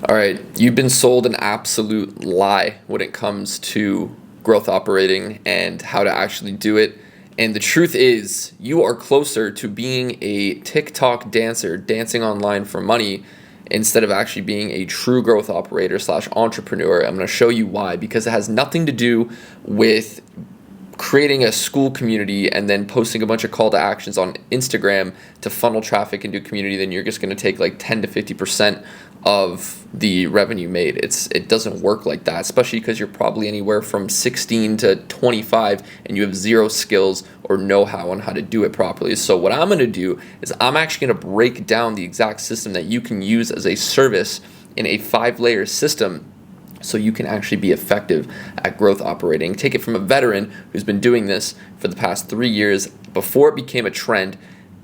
All right, you've been sold an absolute lie when it comes to growth operating and how to actually do it. And the truth is, you are closer to being a TikTok dancer dancing online for money instead of actually being a true growth operator slash entrepreneur. I'm going to show you why, because it has nothing to do with creating a school community and then posting a bunch of call to actions on Instagram to funnel traffic into a community. Then you're just going to take like 10 to 50% of the revenue made. It doesn't work like that, especially because you're probably anywhere from 16 to 25 and you have zero skills or know-how on how to do it properly. So what I'm going to do is I'm actually going to break down the exact system that you can use as a service in a 5-layer system so you can actually be effective at growth operating. Take it from a veteran who's been doing this for the past 3 years before it became a trend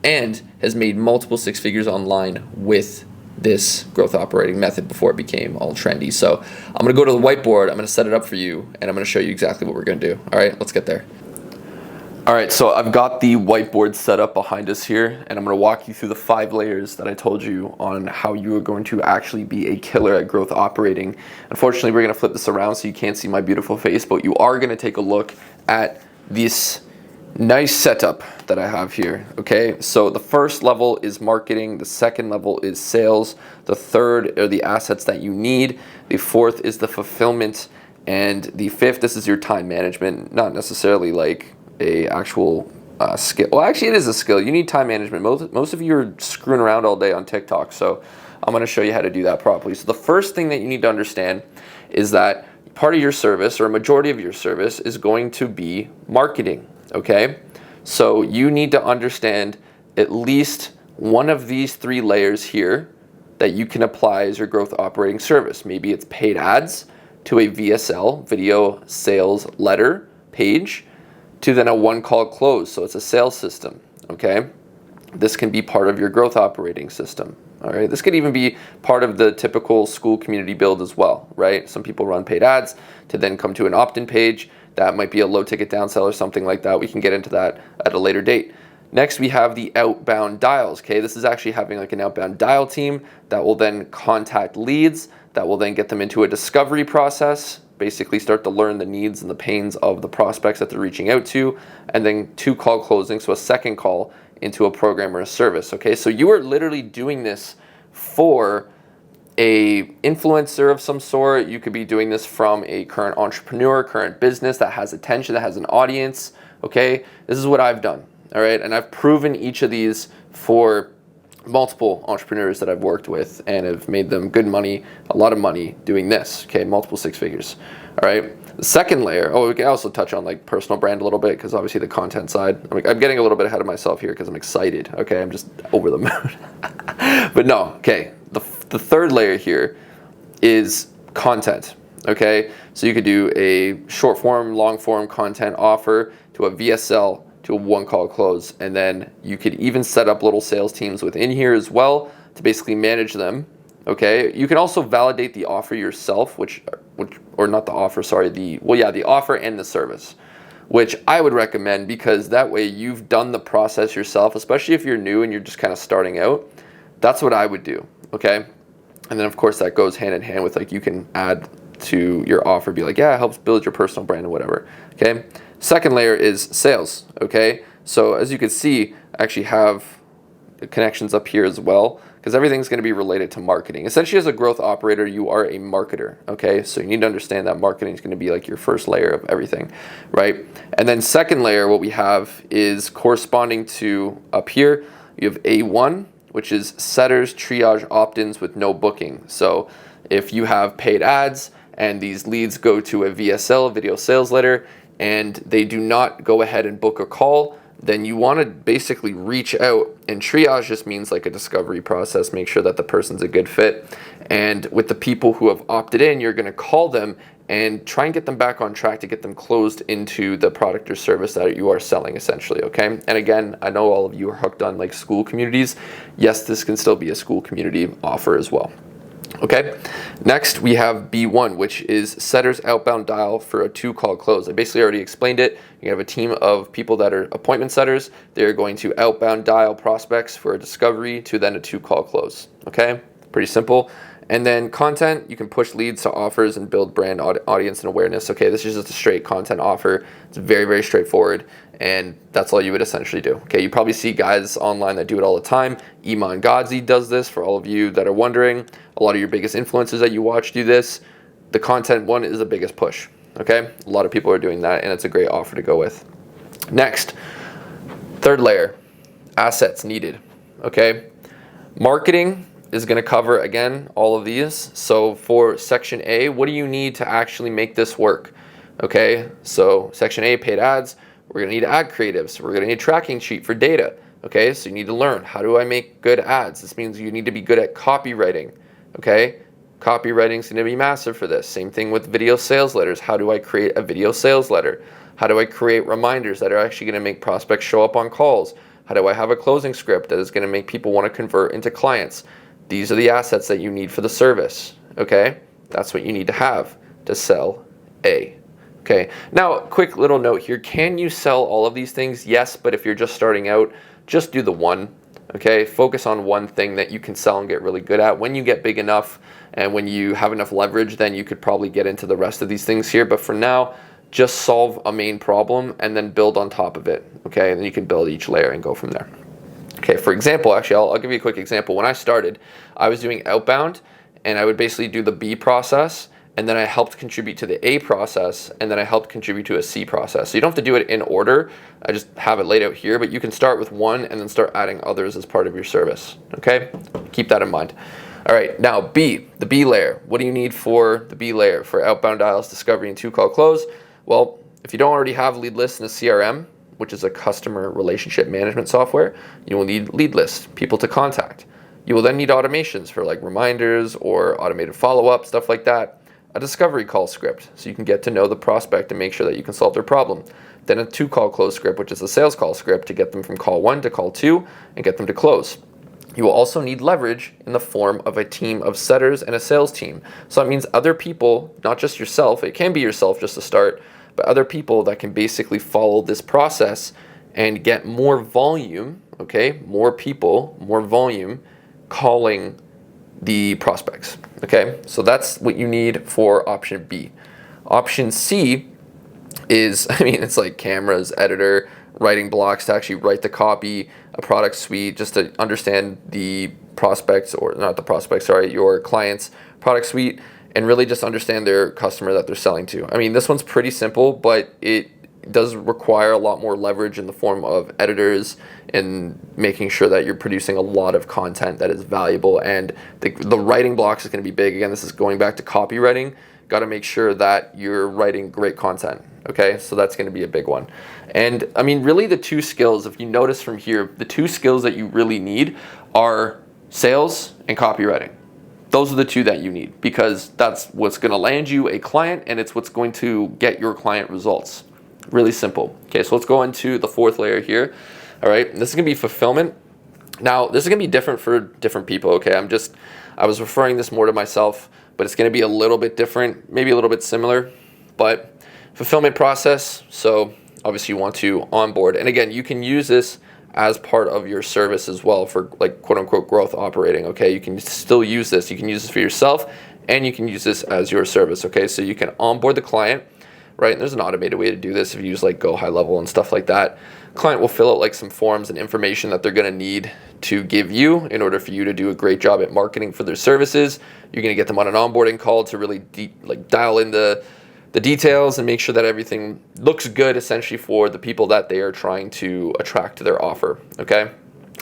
and has made multiple 6 figures online with this growth operating method before it became all trendy. So I'm going to go to the whiteboard, I'm going to set it up for you, and I'm going to show you exactly what we're going to do. All right, let's get there. All right, so I've got the whiteboard set up behind us here, and I'm going to walk you through the 5 layers that I told you on how you are going to actually be a killer at growth operating. Unfortunately, we're going to flip this around so you can't see my beautiful face, but you are going to take a look at this nice setup that I have here. Okay, so the first level is marketing, the second level is sales, the third are the assets that you need, the fourth is the fulfillment, and the fifth, this is your time management. Not necessarily like a actual skill. Well, actually it is a skill. You need time management. Most of you are screwing around all day on TikTok, so I'm going to show you how to do that properly. So the first thing that you need to understand is that part of your service, or a majority of your service, is going to be marketing. Okay, so you need to understand at least one of these 3 layers here that you can apply as your growth operating service. Maybe it's paid ads to a VSL, video sales letter page, to then a one-call close. So it's a sales system. Okay, this can be part of your growth operating system. All right, this could even be part of the typical school community build as well, right? Some people run paid ads to then come to an opt-in page. That might be a low ticket downsell or something like that. We can get into that at a later date. Next, we have the outbound dials. Okay, this is actually having like an outbound dial team that will then contact leads, that will then get them into a discovery process, basically start to learn the needs and the pains of the prospects that they're reaching out to, and then 2 call closing, so a second call into a program or a service. Okay, so you are literally doing this for a influencer of some sort. You could be doing this from a current entrepreneur, current business that has attention, that has an audience. Okay, this is what I've done. All right, and I've proven each of these for multiple entrepreneurs that I've worked with and have made them good money, a lot of money doing this. Okay, multiple 6 figures. All right, the second layer, we can also touch on like personal brand a little bit, because obviously the content side, I'm getting a little bit ahead of myself here because I'm excited. Okay, I'm just over the moon. But no, okay, the third layer here is content. Okay, so you could do a short form, long form content offer to a VSL, to a one-call close, and then you could even set up little sales teams within here as well to basically manage them. Okay, you can also validate the offer yourself, or not the offer, sorry, the offer and the service, which I would recommend, because that way you've done the process yourself, especially if you're new and you're just kind of starting out. That's what I would do. Okay, and then of course that goes hand in hand with, like, you can add to your offer, be like, yeah, it helps build your personal brand and whatever. Okay, second layer is sales. Okay, so as you can see, I actually have connections up here as well, because everything's going to be related to marketing. Essentially, as a growth operator, you are a marketer. Okay, so you need to understand that marketing is going to be like your first layer of everything, right? And then second layer, what we have is corresponding to up here, you have A1, which is setters, triage, opt-ins with no booking. So if you have paid ads and these leads go to a VSL, video sales letter, and they do not go ahead and book a call, then you want to basically reach out, and triage just means like a discovery process, make sure that the person's a good fit. And with the people who have opted in, you're going to call them and try and get them back on track to get them closed into the product or service that you are selling, essentially. Okay, and again, I know all of you are hooked on like school communities. Yes, this can still be a school community offer as well. Okay, next we have B1, which is setters outbound dial for a 2-call close. I basically already explained it. You have a team of people that are appointment setters. They're going to outbound dial prospects for a discovery to then a 2-call close. Okay, pretty simple. And then content, you can push leads to offers and build brand audience and awareness. Okay, this is just a straight content offer. It's very, very straightforward, and that's all you would essentially do. Okay, you probably see guys online that do it all the time. Iman Gadzhi does this, for all of you that are wondering. A lot of your biggest influencers that you watch do this. The content one is the biggest push. Okay, a lot of people are doing that, and it's a great offer to go with. Next, third layer, assets needed. Okay, marketing is going to cover, again, all of these. So for section A, what do you need to actually make this work? Okay, so section A, paid ads, we're going to need ad creatives. We're going to need a tracking sheet for data. Okay, so you need to learn, how do I make good ads? This means you need to be good at copywriting. Okay, copywriting is going to be massive for this. Same thing with video sales letters. How do I create a video sales letter? How do I create reminders that are actually going to make prospects show up on calls? How do I have a closing script that is going to make people want to convert into clients? These are the assets that you need for the service. Okay, that's what you need to have to sell A. Okay, now quick little note here. Can you sell all of these things? Yes, but if you're just starting out, just do the one. Okay, focus on one thing that you can sell and get really good at. When you get big enough and when you have enough leverage, then you could probably get into the rest of these things here. But for now, just solve a main problem and then build on top of it. Okay, and then you can build each layer and go from there. Okay, for example, actually, I'll give you a quick example. When I started, I was doing outbound, and I would basically do the B process, and then I helped contribute to the A process, and then I helped contribute to a C process. So you don't have to do it in order. I just have it laid out here, but you can start with one and then start adding others as part of your service. Okay, keep that in mind. All right, now B, the B layer. What do you need for the B layer? For outbound dials, discovery, and two-call close? Well, if you don't already have lead lists in a CRM, which is a customer relationship management software, you will need lead lists, people to contact. You will then need automations for like reminders or automated follow-up, stuff like that. A discovery call script, so you can get to know the prospect and make sure that you can solve their problem. Then a two-call close script, which is a sales call script to get them from call 1 to call 2 and get them to close. You will also need leverage in the form of a team of setters and a sales team. So that means other people, not just yourself, it can be yourself just to start, but other people that can basically follow this process and get more volume, okay, more people, more volume calling the prospects, okay? So that's what you need for option B. Option C is, it's like cameras, editor, writing blocks to actually write the copy, a product suite, just to understand the prospects, or not the prospects, sorry, your client's product suite, and really just understand their customer that they're selling to. This one's pretty simple, but it does require a lot more leverage in the form of editors and making sure that you're producing a lot of content that is valuable. And the writing blocks is going to be big. Again, this is going back to copywriting. Got to make sure that you're writing great content. Okay, so that's going to be a big one. And really the two skills, if you notice from here, the two skills that you really need are sales and copywriting. Those are the two that you need, because that's what's going to land you a client, and it's what's going to get your client results. Really simple. Okay, so let's go into the fourth layer here. All right, this is going to be fulfillment. Now, this is going to be different for different people, okay? I was referring this more to myself, but it's going to be a little bit different, maybe a little bit similar, but fulfillment process. So obviously you want to onboard. And again, you can use this as part of your service as well for like quote unquote growth operating, okay? You can still use this. You can use this for yourself, and you can use this as your service, okay? So you can onboard the client, right? And there's an automated way to do this if you use like Go High Level and stuff like that. Client will fill out like some forms and information that they're going to need to give you in order for you to do a great job at marketing for their services. You're going to get them on an onboarding call to really dial in the details and make sure that everything looks good essentially for the people that they are trying to attract to their offer, okay?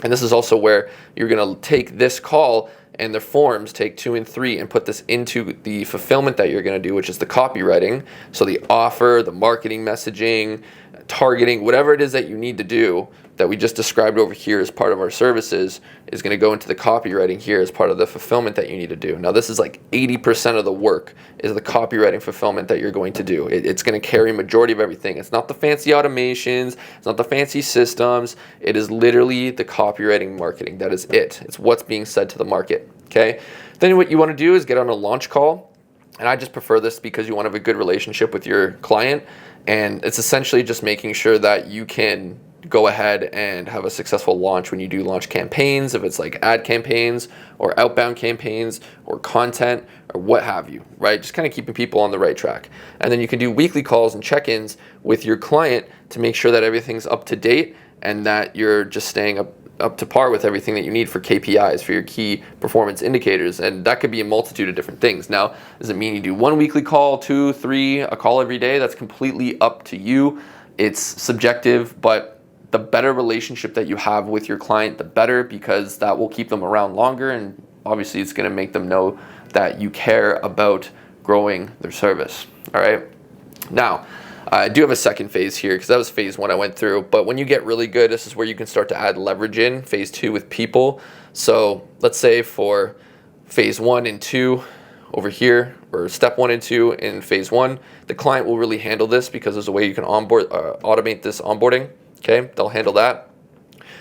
And this is also where you're going to take this call and the forms, take 2 and 3, and put this into the fulfillment that you're going to do, which is the copywriting. So the offer, the marketing messaging, targeting, whatever it is that you need to do that we just described over here as part of our services is going to go into the copywriting here as part of the fulfillment that you need to do. Now, this is like 80% of the work is the copywriting fulfillment that you're going to do. It's going to carry majority of everything. It's not the fancy automations. It's not the fancy systems. It is literally the copywriting marketing. That is it. It's what's being said to the market, okay? Then what you want to do is get on a launch call. And I just prefer this because you want to have a good relationship with your client. And it's essentially just making sure that you can go ahead and have a successful launch when you do launch campaigns, if it's like ad campaigns or outbound campaigns or content or what have you, right? Just kind of keeping people on the right track. And then you can do weekly calls and check-ins with your client to make sure that everything's up to date and that you're just staying up to par with everything that you need for KPIs, for your key performance indicators. And that could be a multitude of different things. Now, does it mean you do one weekly call, 2, 3, a call every day? That's completely up to you. It's subjective, but the better relationship that you have with your client, the better, because that will keep them around longer. And obviously it's going to make them know that you care about growing their service. All right. Now, I do have a second phase here because that was phase 1 I went through. But when you get really good, this is where you can start to add leverage in phase 2 with people. So let's say for phase 1 and 2 over here, or step 1 and 2 in phase 1, the client will really handle this because there's a way you can automate this onboarding. Okay, they'll handle that.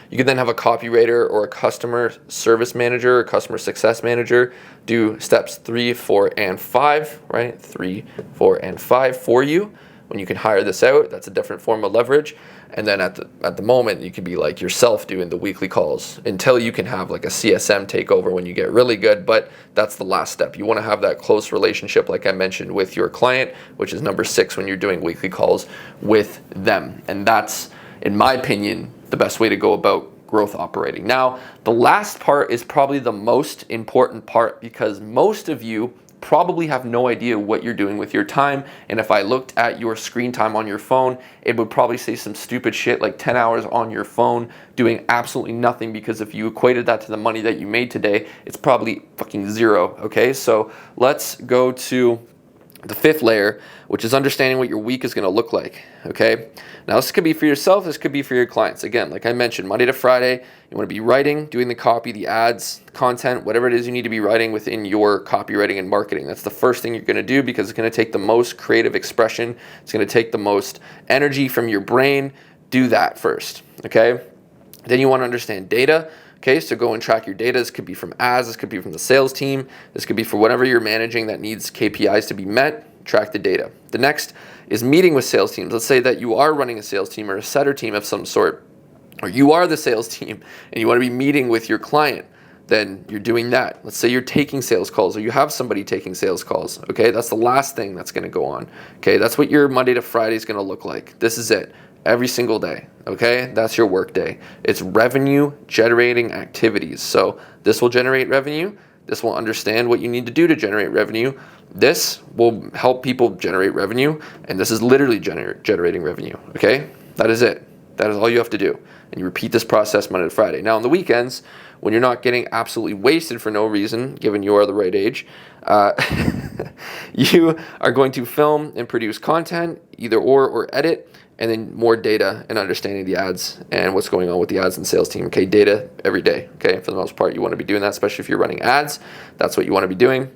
You can then have a copywriter or a customer service manager or customer success manager do steps 3, 4, and 5, right? 3, 4, and 5 for you. When you can hire this out, that's a different form of leverage. And then at the moment, you can be like yourself doing the weekly calls until you can have like a CSM take over when you get really good. But that's the last step. You want to have that close relationship, like I mentioned, with your client, which is number 6 when you're doing weekly calls with them. And that's, in my opinion, the best way to go about growth operating. Now, the last part is probably the most important part because most of you probably have no idea what you're doing with your time. And if I looked at your screen time on your phone, it would probably say some stupid shit like 10 hours on your phone doing absolutely nothing, because if you equated that to the money that you made today, it's probably fucking 0. Okay, so let's go to the 5th layer, which is understanding what your week is going to look like. Okay, now this could be for yourself, this could be for your clients. Again, like I mentioned, Monday to Friday, you want to be writing, doing the copy, the ads, content, whatever it is you need to be writing within your copywriting and marketing. That's the first thing you're going to do because it's going to take the most creative expression. It's going to take the most energy from your brain. Do that first. Okay, then you want to understand data. Okay, so go and track your data. This could be from ads, this could be from the sales team, this could be for whatever you're managing that needs KPIs to be met. Track the data. The next is meeting with sales teams. Let's say that you are running a sales team or a setter team of some sort, or you are the sales team and you want to be meeting with your client. Then you're doing that. Let's say you're taking sales calls or you have somebody taking sales calls. Okay, that's the last thing that's going to go on. Okay, that's what your Monday to Friday is going to look like. This is it. Every single day, okay? That's your work day. It's revenue generating activities. So this will generate revenue. This will understand what you need to do to generate revenue. This will help people generate revenue. And this is literally generating revenue, okay? That is it. That is all you have to do. And you repeat this process Monday to Friday. Now on the weekends, when you're not getting absolutely wasted for no reason, given you are the right age, you are going to film and produce content, either or edit, and then more data and understanding the ads and what's going on with the ads and sales team. Okay, data every day. Okay, for the most part, you want to be doing that, especially if you're running ads. That's what you want to be doing.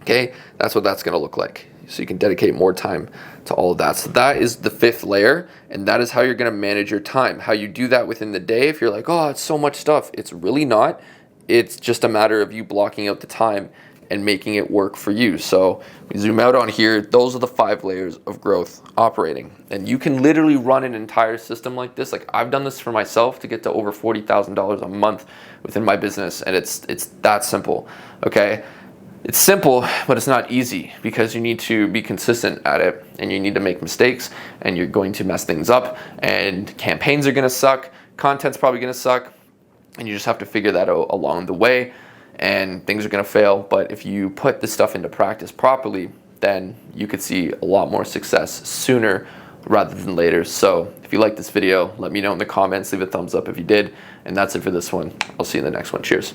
Okay, that's what that's going to look like. So you can dedicate more time to all of that. So that is the 5th layer, and that is how you're going to manage your time. How you do that within the day. If you're like, oh, it's so much stuff, it's really not. It's just a matter of you blocking out the time and making it work for you. So we zoom out on here. Those are the 5 layers of growth operating. And you can literally run an entire system like this. Like I've done this for myself to get to over $40,000 a month within my business. And it's that simple. Okay. It's simple, but it's not easy because you need to be consistent at it and you need to make mistakes and you're going to mess things up and campaigns are going to suck. Content's probably going to suck. And you just have to figure that out along the way. And things are going to fail, but if you put this stuff into practice properly, then you could see a lot more success sooner rather than later. So if you like this video, let me know in the comments, leave a thumbs up if you did, and that's it for this one. I'll see you in the next one. Cheers.